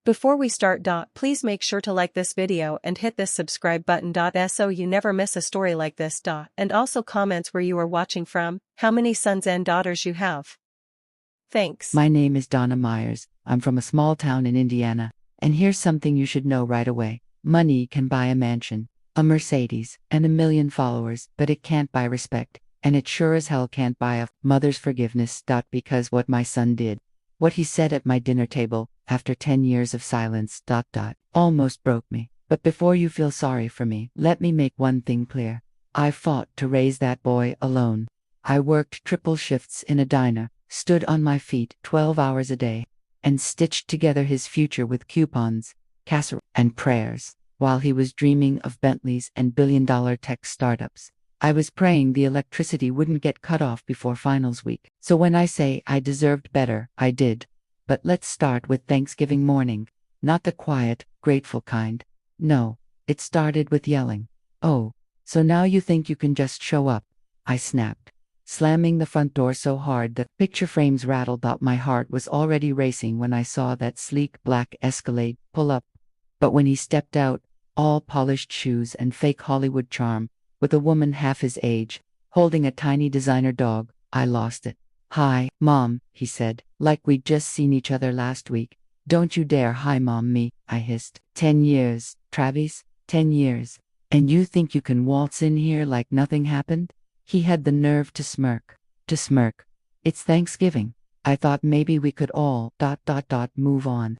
Before we start, please make sure to like this video and hit this subscribe button, so you never miss a story like this. And also comments where you are watching from, how many sons and daughters you have. Thanks. My name is Donna Myers. I'm from a small town in Indiana. And here's something you should know right away. Money can buy a mansion, a Mercedes, and 1,000,000 followers, but it can't buy respect. And it sure as hell can't buy a mother's forgiveness. Because what my son did, what he said at my dinner table, after 10 years of silence, almost broke me. But before you feel sorry for me, let me make one thing clear. I fought to raise that boy alone. I worked triple shifts in a diner, stood on my feet 12 hours a day, and stitched together his future with coupons, casseroles, and prayers, while he was dreaming of Bentleys and billion-dollar tech startups. I was praying the electricity wouldn't get cut off before finals week. So when I say I deserved better, I did. But let's start with Thanksgiving morning. Not the quiet, grateful kind. No, it started with yelling. "Oh, so now you think you can just show up?" I snapped, slamming the front door so hard that picture frames rattled. My heart was already racing when I saw that sleek black Escalade pull up. But when he stepped out, all polished shoes and fake Hollywood charm, with a woman half his age, holding a tiny designer dog, I lost it. "Hi, Mom," he said, like we'd just seen each other last week. "Don't you dare hi Mom me," I hissed. 10 years, Travis, 10 years. And you think you can waltz in here like nothing happened? He had the nerve to smirk. "It's Thanksgiving. I thought maybe we could all move on.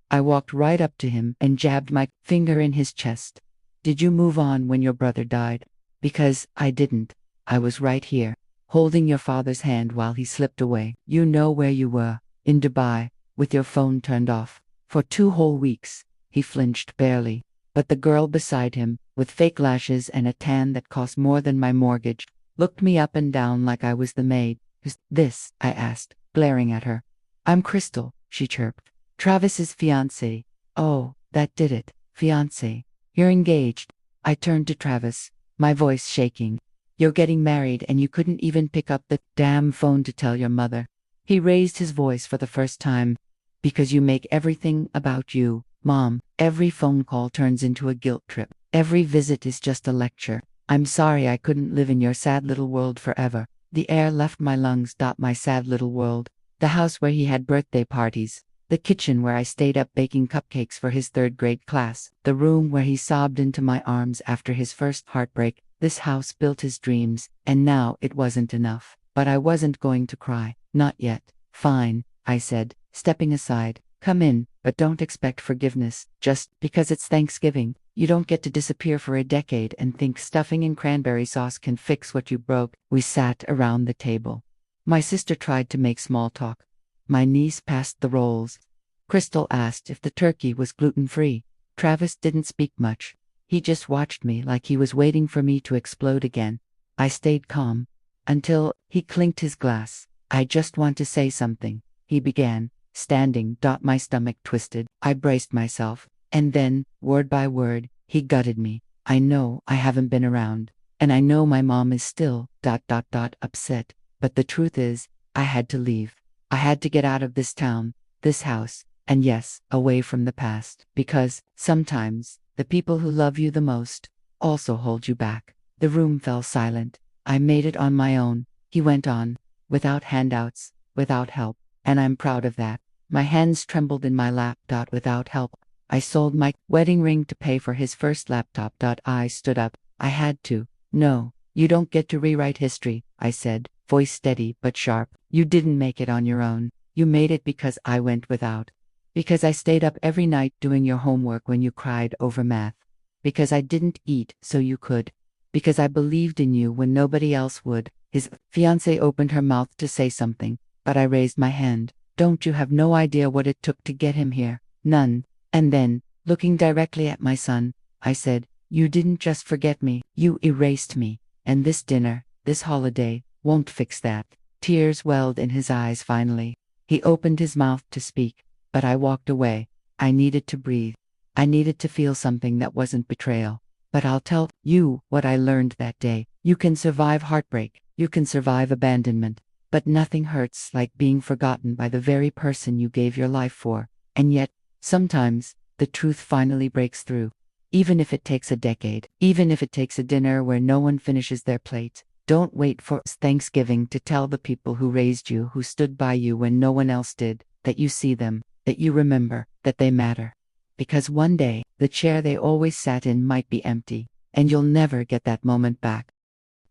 I walked right up to him and jabbed my finger in his chest. "Did you move on when your brother died? Because I didn't. I was right here, holding your father's hand while he slipped away. You know where you were, in Dubai, with your phone turned off. For 2 whole weeks." He flinched barely. But the girl beside him, with fake lashes and a tan that cost more than my mortgage, looked me up and down like I was the maid. "Who's this?" I asked, glaring at her. "I'm Crystal," she chirped. "Travis's fiancée." "Oh, that did it. Fiancée. You're engaged." I turned to Travis, my voice shaking. "You're getting married and you couldn't even pick up the damn phone to tell your mother." He raised his voice for the first time. "Because you make everything about you, Mom. Every phone call turns into a guilt trip. Every visit is just a lecture. I'm sorry I couldn't live in your sad little world forever." The air left my lungs. My sad little world. The house where he had birthday parties. The kitchen where I stayed up baking cupcakes for his 3rd grade class. The room where he sobbed into my arms after his first heartbreak. This house built his dreams, and now it wasn't enough. But I wasn't going to cry. Not yet. "Fine," I said, stepping aside. "Come in, but don't expect forgiveness. Just because it's Thanksgiving, you don't get to disappear for a decade and think stuffing and cranberry sauce can fix what you broke." We sat around the table. My sister tried to make small talk. My niece passed the rolls. Crystal asked if the turkey was gluten-free. Travis didn't speak much. He just watched me like he was waiting for me to explode again. I stayed calm. Until he clinked his glass. "I just want to say something," he began, standing. My stomach twisted. I braced myself. And then, word by word, he gutted me. "I know I haven't been around. And I know my mom is still upset. But the truth is, I had to leave. I had to get out of this town, this house, and yes, away from the past. Because, sometimes, the people who love you the most also hold you back." The room fell silent. "I made it on my own," he went on, "without handouts, without help. And I'm proud of that." My hands trembled in my lap. "Without help." I sold my wedding ring to pay for his first laptop. I stood up. I had to. "No, you don't get to rewrite history," I said, voice steady but sharp. "You didn't make it on your own. You made it because I went without. Because I stayed up every night doing your homework when you cried over math. Because I didn't eat so you could. Because I believed in you when nobody else would." His fiancée opened her mouth to say something, but I raised my hand. "Don't you have no idea what it took to get him here? None." And then, looking directly at my son, I said, "You didn't just forget me, you erased me. And this dinner, this holiday, won't fix that." Tears welled in his eyes finally. He opened his mouth to speak, but I walked away. I needed to breathe. I needed to feel something that wasn't betrayal. But I'll tell you what I learned that day. You can survive heartbreak, you can survive abandonment, but nothing hurts like being forgotten by the very person you gave your life for. And yet, Sometimes, the truth finally breaks through. Even if it takes a decade, even if it takes a dinner where no one finishes their plate. Don't wait for Thanksgiving to tell the people who raised you, who stood by you when no one else did, that you see them, that you remember, that they matter. Because one day, the chair they always sat in might be empty, and you'll never get that moment back.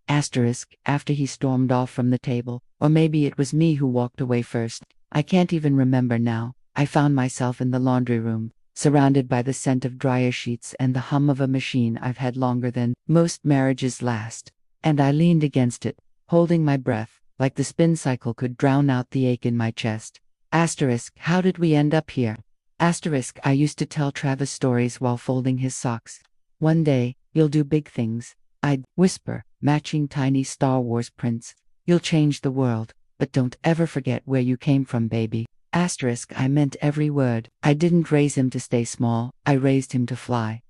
After he stormed off from the table, or maybe it was me who walked away first. I can't even remember now. I found myself in the laundry room, surrounded by the scent of dryer sheets and the hum of a machine I've had longer than most marriages last. And I leaned against it, holding my breath, like the spin cycle could drown out the ache in my chest. How did we end up here? I used to tell Travis stories while folding his socks. One day, you'll do big things, I'd whisper, matching tiny Star Wars prints. You'll change the world, but don't ever forget where you came from, baby. I meant every word. I didn't raise him to stay small, I raised him to fly.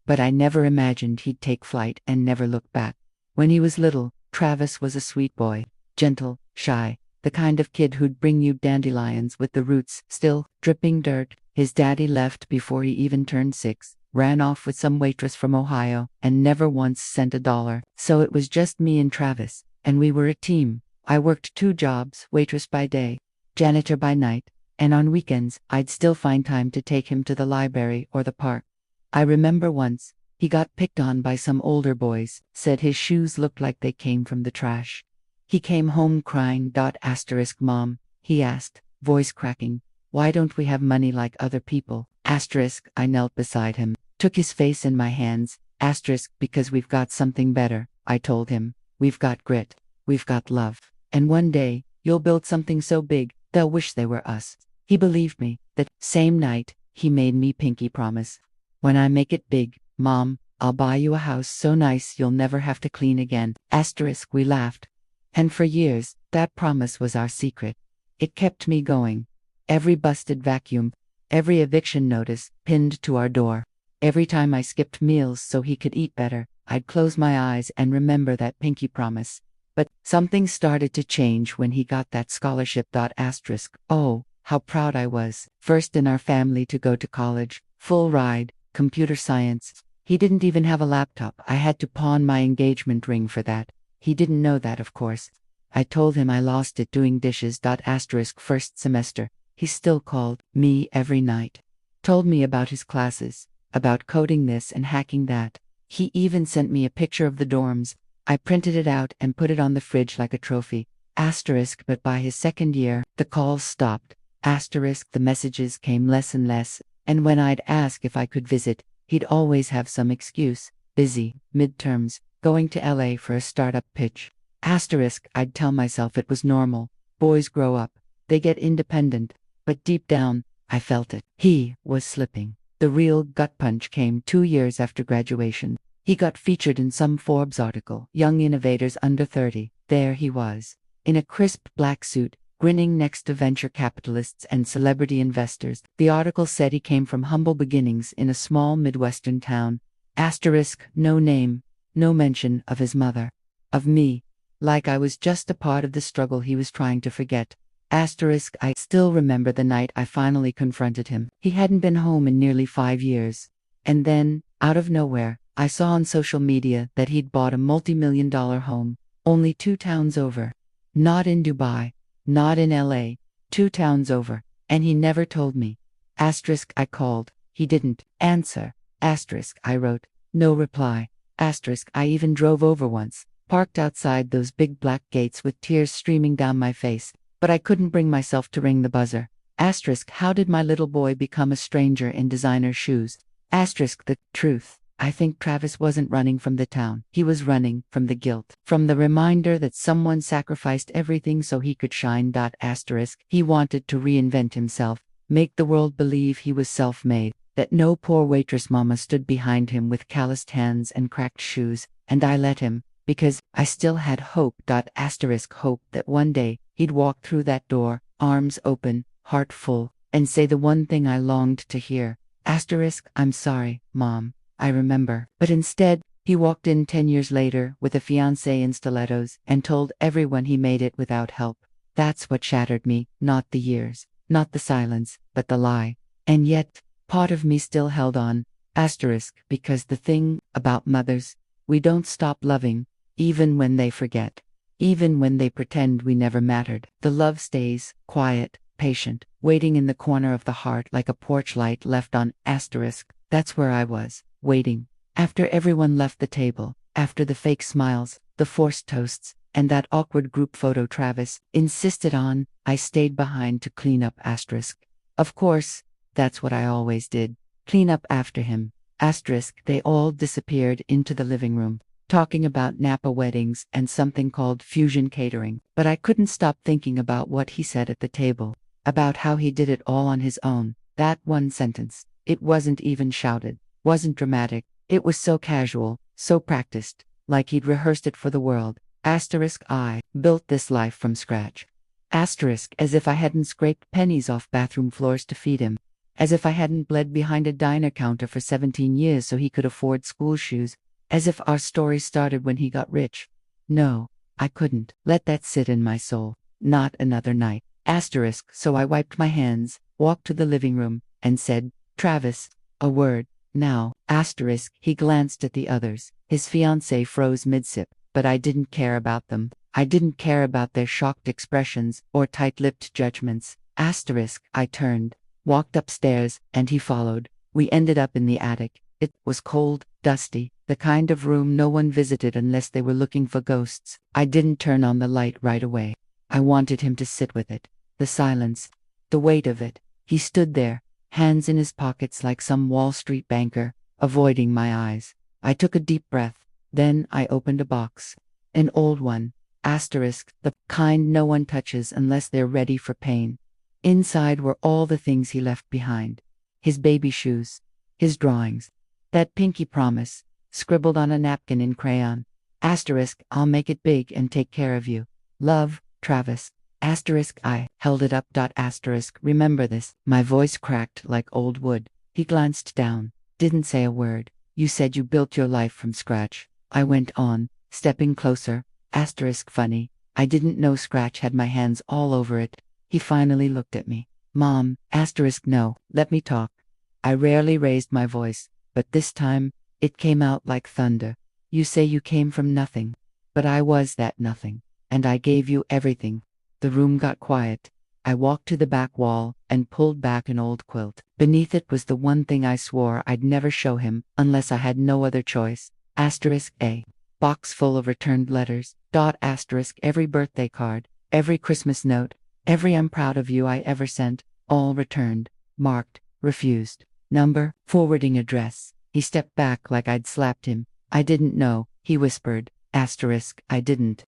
But I never imagined he'd take flight and never look back. When he was little, Travis was a sweet boy, gentle, shy, the kind of kid who'd bring you dandelions with the roots still dripping dirt. His daddy left before he even turned 6, ran off with some waitress from Ohio, and never once sent $1. So it was just me and Travis, and we were a team. I worked 2 jobs, waitress by day, janitor by night, and on weekends, I'd still find time to take him to the library or the park. I remember once, he got picked on by some older boys, said his shoes looked like they came from the trash. He came home crying. Mom, he asked, voice cracking, why don't we have money like other people? I knelt beside him, took his face in my hands. Because we've got something better, I told him. We've got grit, we've got love, and one day, you'll build something so big, they'll wish they were us. He believed me. That same night, he made me pinky promise. When I make it big, Mom, I'll buy you a house so nice you'll never have to clean again. We laughed. And for years, that promise was our secret. It kept me going. Every busted vacuum, every eviction notice pinned to our door. Every time I skipped meals so he could eat better, I'd close my eyes and remember that pinky promise. But something started to change when he got that scholarship. Oh, how proud I was. First in our family to go to college, full ride, computer science. He didn't even have a laptop. I had to pawn my engagement ring for that. He didn't know that, of course. I told him I lost it doing dishes. First semester, he still called me every night. Told me about his classes, about coding this and hacking that. He even sent me a picture of the dorms. I printed it out and put it on the fridge like a trophy. But by his second year, the calls stopped. The messages came less and less, and when I'd ask if I could visit, he'd always have some excuse. Busy, midterms, going to LA for a startup pitch. I'd tell myself it was normal. Boys grow up, they get independent. But deep down, I felt it. He was slipping. The real gut punch came 2 years after graduation. He got featured in some Forbes article, Young Innovators Under 30. There he was, in a crisp black suit, grinning next to venture capitalists and celebrity investors. The article said he came from humble beginnings in a small Midwestern town. No name, no mention of his mother. Of me. Like I was just a part of the struggle he was trying to forget. I still remember the night I finally confronted him. He hadn't been home in nearly 5 years. And then, out of nowhere, I saw on social media that he'd bought a multi-million-dollar home, only 2 towns over. Not in Dubai, not in LA, 2 towns over, and he never told me. I called, he didn't answer. I wrote, no reply. I even drove over once, parked outside those big black gates with tears streaming down my face, but I couldn't bring myself to ring the buzzer. How did my little boy become a stranger in designer shoes? The truth. I think Travis wasn't running from the town. He was running from the guilt. From the reminder that someone sacrificed everything so he could shine. He wanted to reinvent himself, make the world believe he was self-made, that no poor waitress mama stood behind him with calloused hands and cracked shoes, and I let him, because I still had hope. Hope that one day he'd walk through that door, arms open, heart full, and say the one thing I longed to hear. I'm sorry, Mom. I remember. But instead, he walked in 10 years later with a fiancée in stilettos and told everyone he made it without help. That's what shattered me, not the years, not the silence, but the lie. And yet, part of me still held on. Asterisk, because the thing about mothers, we don't stop loving, even when they forget. Even when they pretend we never mattered. The love stays, quiet, patient, waiting in the corner of the heart like a porch light left on. Asterisk. That's where I was, waiting. After everyone left the table, after the fake smiles, the forced toasts, and that awkward group photo Travis insisted on, I stayed behind to clean up. Asterisk. Of course, that's what I always did. Clean up after him. Asterisk. They all disappeared into the living room, talking about Napa weddings and something called fusion catering. But I couldn't stop thinking about what he said at the table, about how he did it all on his own. That one sentence. It wasn't even shouted, wasn't dramatic. It was so casual, so practiced, like he'd rehearsed it for the world. Asterisk. I built this life from scratch. Asterisk. As if I hadn't scraped pennies off bathroom floors to feed him. As if I hadn't bled behind a diner counter for 17 years so he could afford school shoes. As if our story started when he got rich. No, I couldn't let that sit in my soul. Not another night. Asterisk. So I wiped my hands, walked to the living room, and said, Travis, a word, now. Asterisk. He glanced at the others. His fiancée froze mid-sip, but I didn't care about them. I didn't care about their shocked expressions or tight-lipped judgments. Asterisk. I turned, walked upstairs, and he followed. We ended up in the attic. It was cold, dusty, the kind of room no one visited unless they were looking for ghosts. I didn't turn on the light right away. I wanted him to sit with it. The silence, the weight of it. He stood there, hands in his pockets like some Wall Street banker, avoiding my eyes. I took a deep breath. Then I opened a box. An old one. Asterisk. The kind no one touches unless they're ready for pain. Inside were all the things he left behind. His baby shoes. His drawings. That pinky promise, scribbled on a napkin in crayon. Asterisk. I'll make it big and take care of you. Love, Travis. Asterisk. I held it up. Asterisk. Remember this. My voice cracked like old wood. He glanced down, didn't say a word. You said you built your life from scratch. I went on, stepping closer. Asterisk. Funny. I didn't know scratch had my hands all over it. He finally looked at me. Mom. Asterisk. No, let me talk. I rarely raised my voice, but this time, it came out like thunder. You say you came from nothing, but I was that nothing, and I gave you everything. The room got quiet. I walked to the back wall and pulled back an old quilt. Beneath it was the one thing I swore I'd never show him unless I had no other choice. Asterisk. A box full of returned letters. Asterisk. Every birthday card, every Christmas note, every I'm proud of you I ever sent, all returned, marked, refused. Number, forwarding address. He stepped back like I'd slapped him. I didn't know, he whispered. Asterisk. I didn't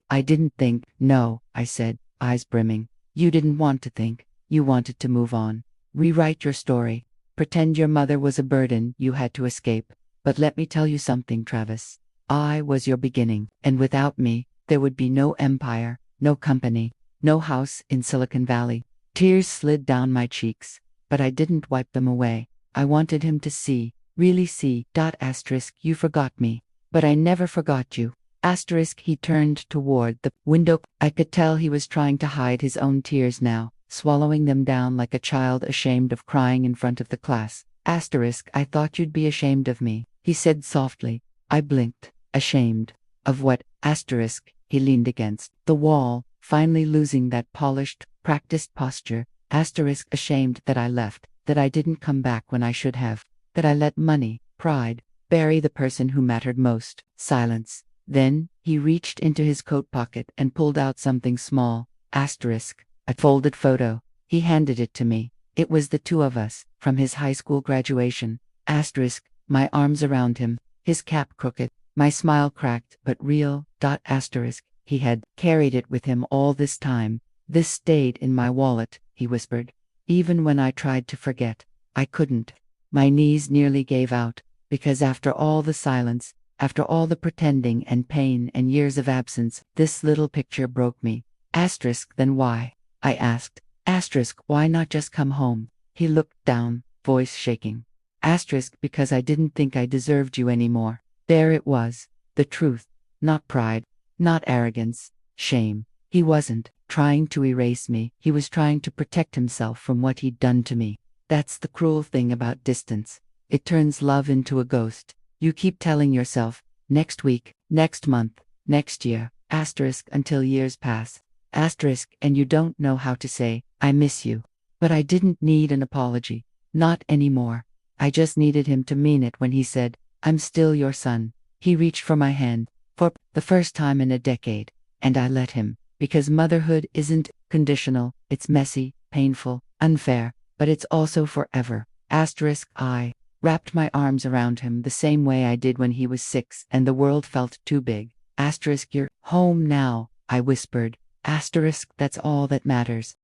think. No, I said, eyes brimming. You didn't want to think. You wanted to move on. Rewrite your story. Pretend your mother was a burden you had to escape. But let me tell you something, Travis. I was your beginning, and without me, there would be no empire, no company, no house in Silicon Valley. Tears slid down my cheeks, but I didn't wipe them away. I wanted him to see, really see. Asterisk. You forgot me, but I never forgot you. Asterisk. He turned toward the window. I could tell he was trying to hide his own tears now, swallowing them down like a child ashamed of crying in front of the class. Asterisk. I thought you'd be ashamed of me, he said softly. I blinked. Ashamed. Of what? Asterisk. He leaned against the wall, finally losing that polished, practiced posture. Asterisk. Ashamed that I left, that I didn't come back when I should have, that I let money, pride, bury the person who mattered most. Silence. Then, he reached into his coat pocket and pulled out something small. Asterisk. A folded photo. He handed it to me. It was the two of us, from his high school graduation. Asterisk. My arms around him, his cap crooked, my smile cracked but real. Asterisk. He had carried it with him all this time. This stayed in my wallet, he whispered. Even when I tried to forget, I couldn't. My knees nearly gave out, because after all the silence, after all the pretending and pain and years of absence, this little picture broke me. Asterisk. Then why? I asked. Asterisk. Why not just come home? He looked down, voice shaking. Asterisk. Because I didn't think I deserved you anymore. There it was, the truth, not pride, not arrogance, shame. He wasn't trying to erase me. He was trying to protect himself from what he'd done to me. That's the cruel thing about distance. It turns love into a ghost. You keep telling yourself, next week, next month, next year, asterisk until years pass, asterisk, and you don't know how to say, I miss you. But I didn't need an apology. Not anymore. I just needed him to mean it when he said, I'm still your son. He reached for my hand, for the first time in a decade, and I let him, because motherhood isn't conditional, it's messy, painful, unfair, but it's also forever. Asterisk, I wrapped my arms around him the same way I did when he was 6 and the world felt too big. Asterisk, you're home now, I whispered. Asterisk, that's all that matters.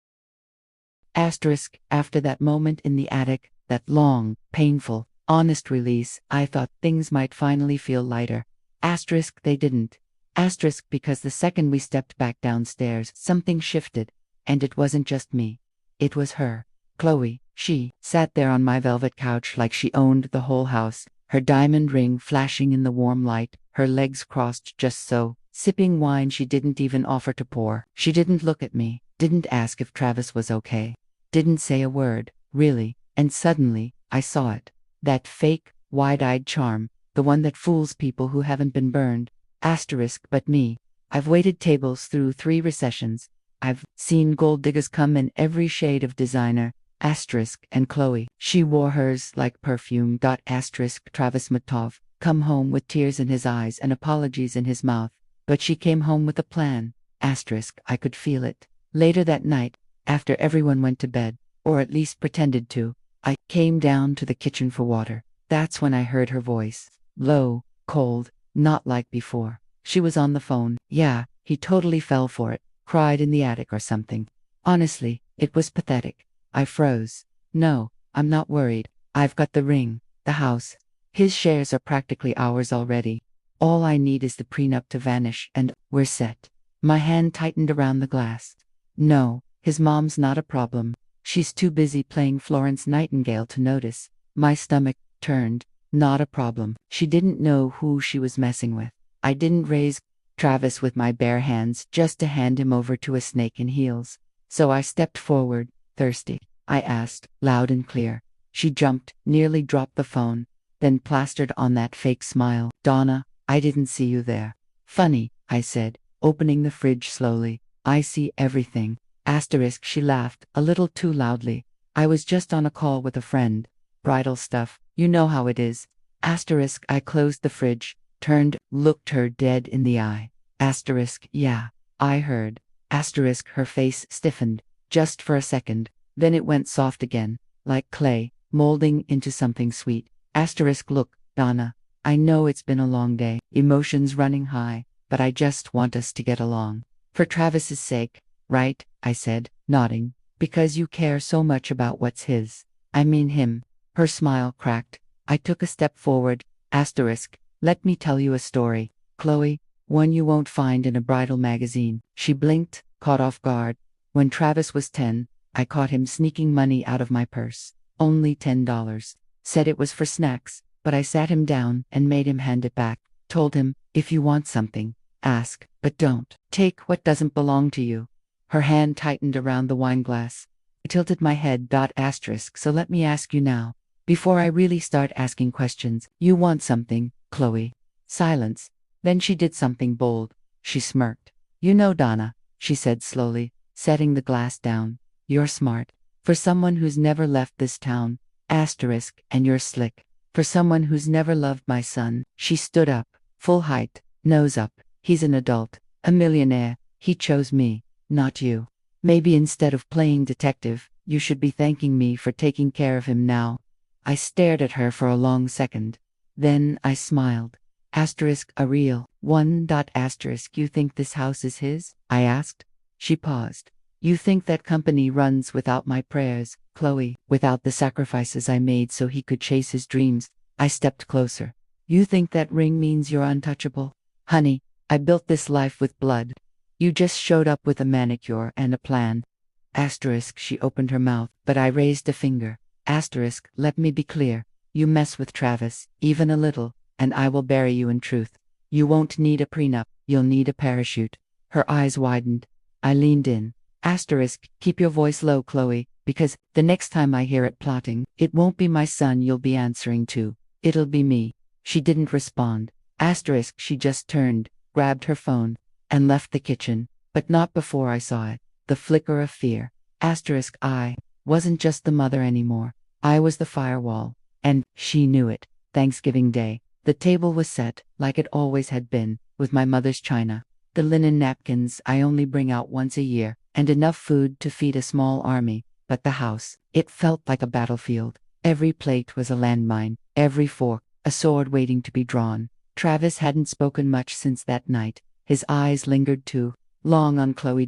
Asterisk, after that moment in the attic, that long, painful, honest release, I thought things might finally feel lighter. Asterisk, they didn't. Asterisk, because the second we stepped back downstairs, something shifted. And it wasn't just me. It was her. Chloe. She sat there on my velvet couch like she owned the whole house, her diamond ring flashing in the warm light, her legs crossed just so, sipping wine she didn't even offer to pour. She didn't look at me, didn't ask if Travis was okay, didn't say a word, really, and suddenly, I saw it. That fake, wide-eyed charm, the one that fools people who haven't been burned. Asterisk, but me. I've waited tables through 3 recessions. I've seen gold diggers come in every shade of designer. Asterisk, and Chloe. She wore hers like perfume. Asterisk, Travis Matov, come home with tears in his eyes and apologies in his mouth. But she came home with a plan. Asterisk, I could feel it. Later that night, after everyone went to bed, or at least pretended to, I came down to the kitchen for water. That's when I heard her voice. Low, cold, not like before. She was on the phone. Yeah, he totally fell for it. Cried in the attic or something. Honestly, it was pathetic. I froze. No, I'm not worried. I've got the ring, the house. His shares are practically ours already. All I need is the prenup to vanish and we're set. My hand tightened around the glass. No, his mom's not a problem. She's too busy playing Florence Nightingale to notice. My stomach turned. Not a problem. She didn't know who she was messing with. I didn't raise Travis with my bare hands just to hand him over to a snake in heels. So I stepped forward. Thirsty? I asked, loud and clear. She jumped, nearly dropped the phone, then plastered on that fake smile. Donna, I didn't see you there. Funny, I said, opening the fridge slowly. I see everything. Asterisk, she laughed, a little too loudly. I was just on a call with a friend. Bridal stuff, you know how it is. Asterisk, I closed the fridge, turned, looked her dead in the eye. Asterisk, yeah, I heard. Asterisk, her face stiffened. Just for a second, then it went soft again, like clay, molding into something sweet. Asterisk, look, Donna, I know it's been a long day, emotions running high, but I just want us to get along. For Travis's sake, right? I said, nodding. Because you care so much about what's his. I mean him. Her smile cracked. I took a step forward. Asterisk, let me tell you a story, Chloe, one you won't find in a bridal magazine. She blinked, caught off guard. When Travis was 10, I caught him sneaking money out of my purse. Only $10. Said it was for snacks, but I sat him down and made him hand it back. Told him, if you want something, ask, but don't take what doesn't belong to you. Her hand tightened around the wine glass. I tilted my head. Asterisk, so let me ask you now, before I really start asking questions. You want something, Chloe? Silence. Then she did something bold. She smirked. You know, Donna, she said slowly, setting the glass down. You're smart. For someone who's never left this town. Asterisk, and you're slick. For someone who's never loved my son. She stood up, full height, nose up. He's an adult, a millionaire. He chose me, not you. Maybe instead of playing detective, you should be thanking me for taking care of him now. I stared at her for a long second. Then I smiled. Asterisk, a real one. Asterisk, you think this house is his? I asked. She paused. You think that company runs without my prayers, Chloe, without the sacrifices I made so he could chase his dreams? I stepped closer. You think that ring means you're untouchable? Honey, I built this life with blood. You just showed up with a manicure and a plan. Asterisk, she opened her mouth, but I raised a finger. Asterisk, let me be clear. You mess with Travis, even a little, and I will bury you in truth. You won't need a prenup, you'll need a parachute. Her eyes widened. I leaned in. Asterisk, keep your voice low, Chloe, because the next time I hear it plotting, it won't be my son you'll be answering to. It'll be me. She didn't respond. Asterisk, she just turned, grabbed her phone, and left the kitchen, but not before I saw it. The flicker of fear. Asterisk, I wasn't just the mother anymore. I was the firewall. And she knew it. Thanksgiving Day. The table was set, like it always had been, with my mother's china. The linen napkins I only bring out once a year, and enough food to feed a small army. But the house, it felt like a battlefield. Every plate was a landmine, every fork, a sword waiting to be drawn. Travis hadn't spoken much since that night. His eyes lingered too long on Chloe.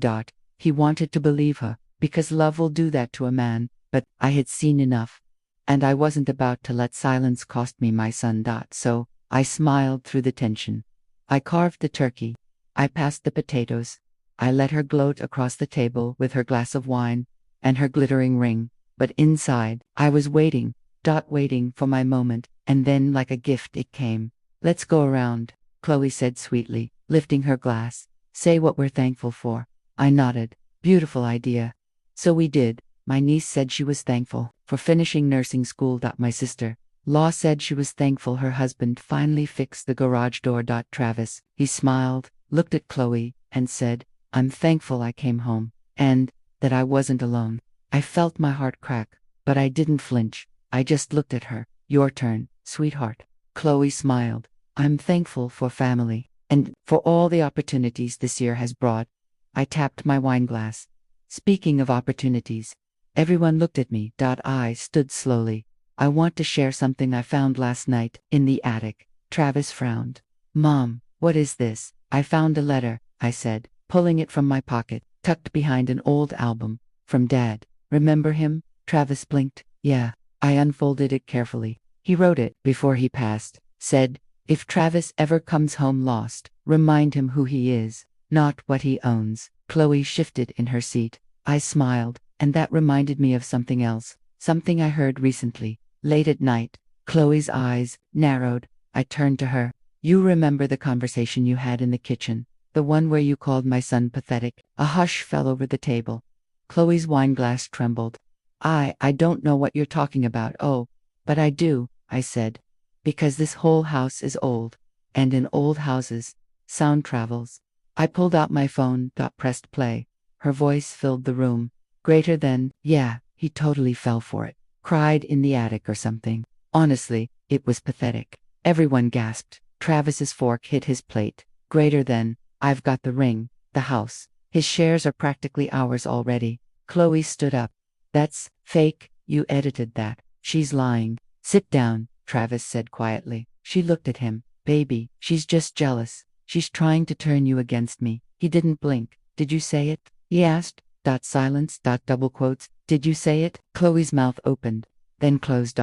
He wanted to believe her, because love will do that to a man, but I had seen enough. And I wasn't about to let silence cost me my son. So I smiled through the tension. I carved the turkey. I passed the potatoes. I let her gloat across the table with her glass of wine and her glittering ring. But inside, I was waiting for my moment, and then like a gift it came. Let's go around, Chloe said sweetly, lifting her glass. Say what we're thankful for. I nodded. Beautiful idea. So we did. My niece said she was thankful for finishing nursing school. My sister Law said she was thankful her husband finally fixed the garage door. Travis, he smiled, looked at Chloe, and said, I'm thankful I came home, and that I wasn't alone. I felt my heart crack, but I didn't flinch. I just looked at her. Your turn, sweetheart. Chloe smiled. I'm thankful for family, and for all the opportunities this year has brought. I tapped my wine glass. Speaking of opportunities, everyone looked at me. I stood slowly. I want to share something I found last night in the attic. Travis frowned. Mom, what is this? I found a letter, I said, pulling it from my pocket, tucked behind an old album. From Dad. Remember him? Travis blinked. Yeah. I unfolded it carefully. He wrote it before he passed. Said, if Travis ever comes home lost, remind him who he is, not what he owns. Chloe shifted in her seat. I smiled, and that reminded me of something else, something I heard recently. Late at night, Chloe's eyes narrowed. I turned to her. You remember the conversation you had in the kitchen, the one where you called my son pathetic? A hush fell over the table. Chloe's wineglass trembled. I don't know what you're talking about. Oh, but I do, I said. Because this whole house is old. And in old houses, sound travels. I pulled out my phone. Pressed play. Her voice filled the room. Greater than, yeah, he totally fell for it. Cried in the attic or something. Honestly, it was pathetic. Everyone gasped. Travis's fork hit his plate. Greater than, I've got the ring, the house. His shares are practically ours already. Chloe stood up. That's fake. You edited that. She's lying. Sit down, Travis said quietly. She looked at him. Baby, she's just jealous. She's trying to turn you against me. He didn't blink. Did you say it? He asked. Silence. Double quotes. Did you say it? Chloe's mouth opened, then closed.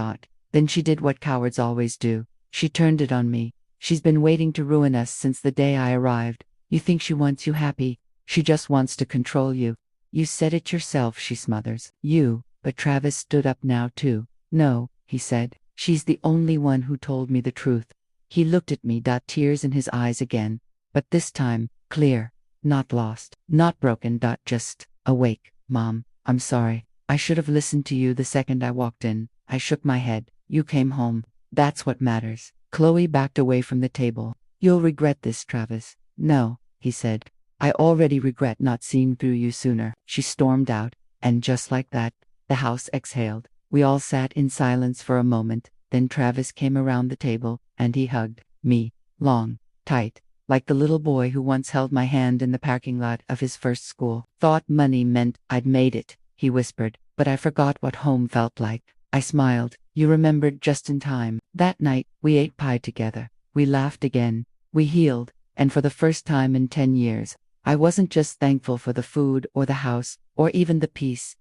Then she did what cowards always do. She turned it on me. She's been waiting to ruin us since the day I arrived. You think she wants you happy? She just wants to control you. You said it yourself, she smothers. You. But Travis stood up now too. No, he said. She's the only one who told me the truth. He looked at me. Tears in his eyes again. But this time, clear. Not lost. Not broken. Just awake. Mom, I'm sorry. I should have listened to you the second I walked in. I shook my head. You came home. That's what matters. Chloe backed away from the table. You'll regret this, Travis. No, he said. I already regret not seeing through you sooner. She stormed out, and just like that, the house exhaled. We all sat in silence for a moment, then Travis came around the table, and he hugged me, long, tight, like the little boy who once held my hand in the parking lot of his first school. Thought money meant I'd made it, he whispered, but I forgot what home felt like. I smiled. You remembered just in time. That night, we ate pie together. We laughed again. We healed, and for the first time in 10 years, I wasn't just thankful for the food or the house, or even the peace.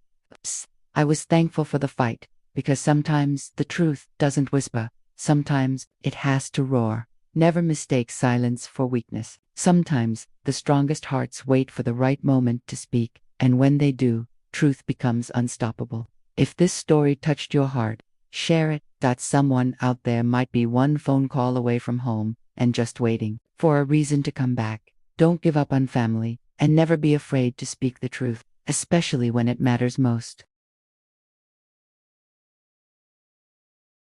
I was thankful for the fight, because sometimes the truth doesn't whisper. Sometimes it has to roar. Never mistake silence for weakness. Sometimes the strongest hearts wait for the right moment to speak, and when they do, truth becomes unstoppable. If this story touched your heart, share it. Someone out there might be one phone call away from home, and just waiting for a reason to come back. Don't give up on family, and never be afraid to speak the truth, especially when it matters most.